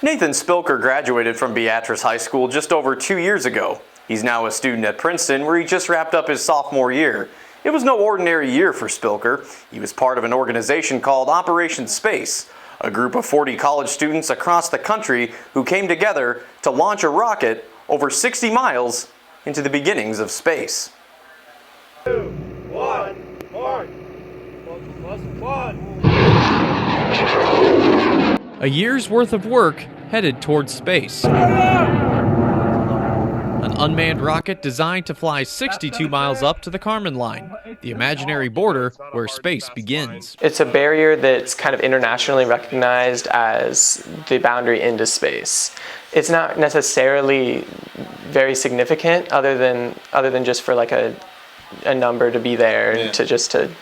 Nathan Spilker graduated from Beatrice High School just over 2 years ago. He's now a student at Princeton, where he just wrapped up his sophomore year. It was no ordinary year for Spilker. He was part of an organization called Operation Space, a group of 40 college students across the country who came together to launch a rocket over 60 miles into the beginnings of space. 2, 1, mark. A year's worth of work headed towards space. An unmanned rocket designed to fly 62 miles up to the Kármán line, the imaginary border where space begins. It's a barrier that's kind of internationally recognized as the boundary into space. It's not necessarily very significant other than just for like a number to be there and to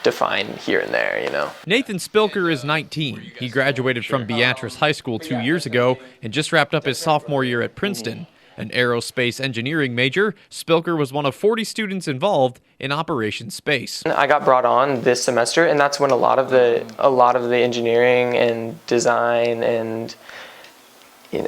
define here and there, you know. Nathan Spilker is 19. He graduated from Beatrice High School 2 years ago and just wrapped up his sophomore year at Princeton. An aerospace engineering major, Spilker was one of 40 students involved in Operation Space. I got brought on this semester, and that's when a lot of the engineering and design and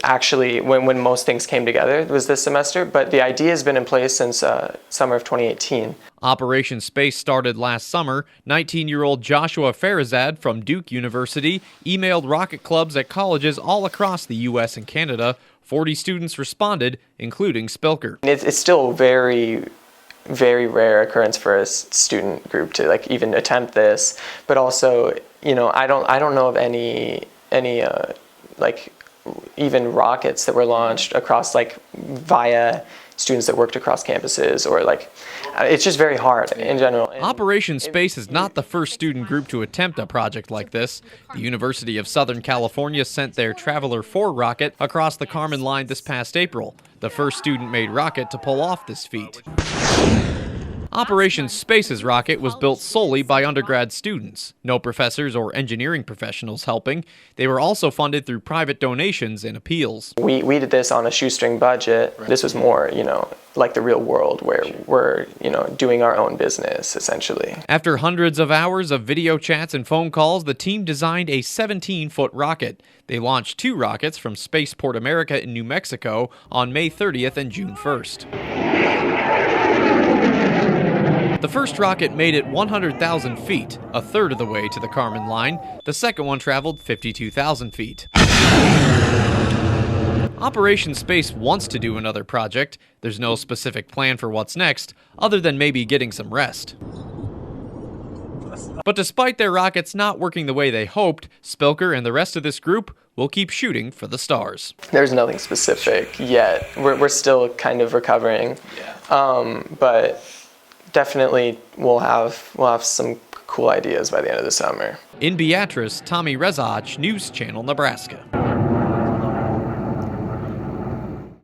actually when most things came together was this semester, but the idea has been in place since summer of 2018. Operation Space started last summer. 19-year-old Joshua FARAHZAD from Duke University emailed rocket clubs at colleges all across the U.S. and Canada. 40 students responded, including Spilker. It's still a very, very rare occurrence for a student group to like even attempt this, but also, you know, I don't know of any like even rockets that were launched across like via students that worked across campuses, or like it's just very hard in general. Operation Space is not the first student group to attempt a project like this. The University of Southern California sent their Traveler 4 rocket across the Kármán line this past April, the first student-made rocket to pull off this feat. Operation Space's rocket was built solely by undergrad students. No professors or engineering professionals helping. They were also funded through private donations and appeals. We did this on a shoestring budget. This was more, you know, like the real world where we're, you know, doing our own business, essentially. After hundreds of hours of video chats and phone calls, the team designed a 17-foot rocket. They launched 2 rockets from Spaceport America in New Mexico on May 30th and June 1st. The first rocket made it 100,000 feet, a third of the way to the Kármán line. The second one traveled 52,000 feet. Operation Space wants to do another project. There's no specific plan for what's next, other than maybe getting some rest. But despite their rockets not working the way they hoped, Spilker and the rest of this group will keep shooting for the stars. There's nothing specific yet. We're still kind of recovering, but definitely we'll have some cool ideas by the end of the summer. In Beatrice, Rezac, News Channel, Nebraska.